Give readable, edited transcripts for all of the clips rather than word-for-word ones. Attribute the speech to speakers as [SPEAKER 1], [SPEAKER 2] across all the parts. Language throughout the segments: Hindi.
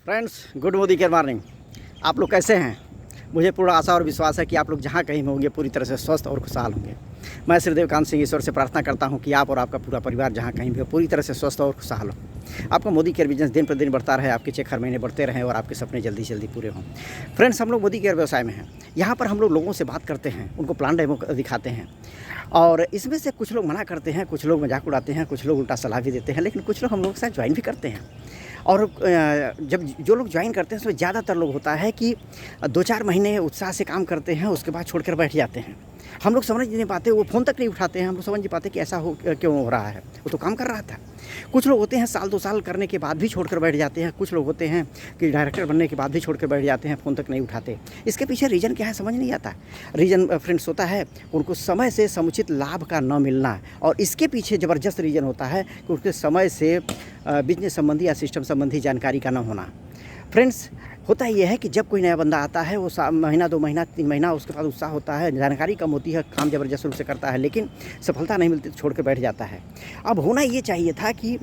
[SPEAKER 1] Friends, good morning. आप लोग कैसे हैं? मुझे पूरा आशा और विश्वास है कि आप लोग जहाँ कहीं भी होंगे पूरी तरह से स्वस्थ और खुशहाल होंगे। मैं श्री देवकांत सिंह ईश्वर से प्रार्थना करता हूँ कि आप और आपका पूरा परिवार जहाँ कहीं भी हो पूरी तरह से स्वस्थ और खुशहाल हो। आपका मोदी केयर बिजनेस दिन पर दिन बढ़ता रहे, आपके चेक हर महीने बढ़ते रहें और आपके सपने जल्दी से जल्दी पूरे हों। फ्रेंड्स, हम लोग मोदी केयर व्यवसाय में हैं। यहाँ पर हम लोग लोगों से बात करते हैं, उनको प्लान डेमो दिखाते हैं और इसमें से कुछ लोग मना करते हैं, कुछ लोग मजाक उड़ाते हैं, कुछ लोग उल्टा सलाह भी देते हैं, लेकिन कुछ लोग हम लोग के साथ ज्वाइन भी करते हैं। और जब जो लोग ज्वाइन करते हैं उसमें ज़्यादातर लोग होता है कि 2-4 महीने उत्साह से काम करते हैं, उसके बाद छोड़कर बैठ जाते हैं। हम लोग समझ नहीं पाते, वो फ़ोन तक नहीं उठाते हैं, हम लोग समझ नहीं पाते कि ऐसा हो क्यों हो रहा है, वो तो काम कर रहा था। कुछ लोग होते हैं साल 2 साल करने के बाद भी छोड़कर बैठ जाते हैं, कुछ लोग होते हैं कि डायरेक्टर बनने के बाद भी छोड़कर बैठ जाते हैं, फ़ोन तक नहीं उठाते। इसके पीछे रीज़न क्या है समझ नहीं आता। रीज़न फ्रेंड्स होता है उनको समय से समुचित लाभ का न मिलना, और इसके पीछे ज़बरदस्त रीज़न होता है कि उनके समय से बिजनेस संबंधी या सिस्टम संबंधी जानकारी का न होना। फ्रेंड्स, होता ये है कि जब कोई नया बंदा आता है, वो महीना 2 महीना 3 महीना उसके बाद उत्साह होता है, जानकारी कम होती है, काम ज़बरदस्त रूप से करता है, लेकिन सफलता नहीं मिलती तो छोड़ कर बैठ जाता है। अब होना ये चाहिए था कि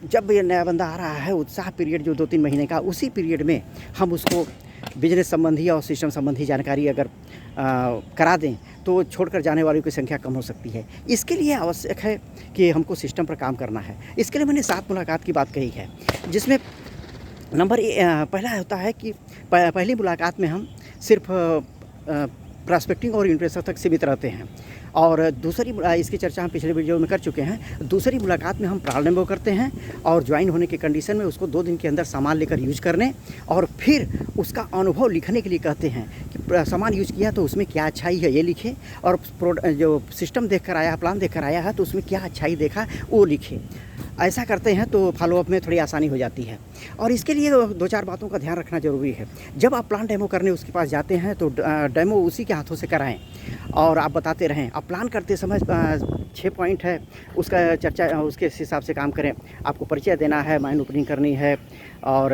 [SPEAKER 1] जब ये नया बंदा आ रहा है, उत्साह पीरियड जो 2-3 महीने का, उसी पीरियड में हम उसको बिजनेस संबंधी और सिस्टम संबंधी जानकारी अगर करा दें तो छोड़कर जाने वालों की संख्या कम हो सकती है। इसके लिए आवश्यक है कि हमको सिस्टम पर काम करना है। इसके लिए मैंने 7 मुलाकात की बात कही है, जिसमें नंबर पहला होता है कि पहली मुलाकात में हम सिर्फ प्रॉस्पेक्टिंग और इंटरेस्ट तक सीमित रहते हैं, और दूसरी इसकी चर्चा हम पिछले वीडियो में कर चुके हैं। दूसरी मुलाकात में हम ट्रायल डेमो करते हैं और ज्वाइन होने के कंडीशन में उसको 2 दिन के अंदर सामान लेकर यूज करने और फिर उसका अनुभव लिखने के लिए कहते हैं कि सामान यूज किया तो उसमें क्या अच्छाई है ये लिखे, और जो सिस्टम देख कर आया, प्लान देख कर आया है तो उसमें क्या अच्छाई देखा वो लिखे। ऐसा करते हैं तो फॉलोअप में थोड़ी आसानी हो जाती है। और इसके लिए 2-4 बातों का ध्यान रखना ज़रूरी है। जब आप प्लान डेमो करने उसके पास जाते हैं तो डेमो उसी के हाथों से कराएं और आप बताते रहें। आप प्लान करते समय 6 पॉइंट है उसका चर्चा, उसके हिसाब से काम करें। आपको परिचय देना है, माइंड ओपनिंग करनी है, और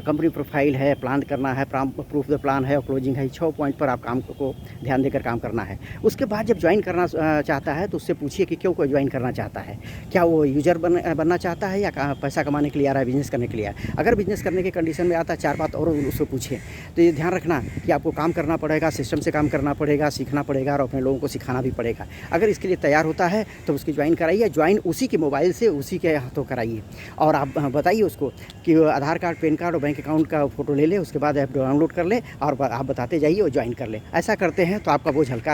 [SPEAKER 1] कंपनी प्रोफाइल है, प्लान करना है, प्रूफ द प्लान है, और क्लोजिंग है। 6 पॉइंट पर आप काम को ध्यान देकर काम करना है। उसके बाद जब ज्वाइन करना चाहता है तो उससे पूछिए कि क्यों कोई ज्वाइन करना चाहता है। क्या वो यूज़र बनना चाहता है या पैसा कमाने के लिए आ रहा है, बिज़नेस करने के लिए आया है। अगर बिज़नेस करने के कंडीशन में आता है, 4 बात और उससे पूछिए। तो ये ध्यान रखना कि आपको काम करना पड़ेगा, सिस्टम से काम करना पड़ेगा, सीखना पड़ेगा और अपने लोगों को सिखाना भी पड़ेगा। अगर इसके लिए तैयार होता है तो उसकी ज्वाइन कराइए। ज्वाइन उसी के मोबाइल से उसी के हाथों कराइए, और आप बताइए उसको कि आधार कार्ड, पैन कार्ड और बैंक अकाउंट का फ़ोटो ले ले, उसके बाद ऐप डाउनलोड कर ले और आप बताते जाइए और ज्वाइन कर ले। ऐसा करते हैं तो आपका बोझ हल्का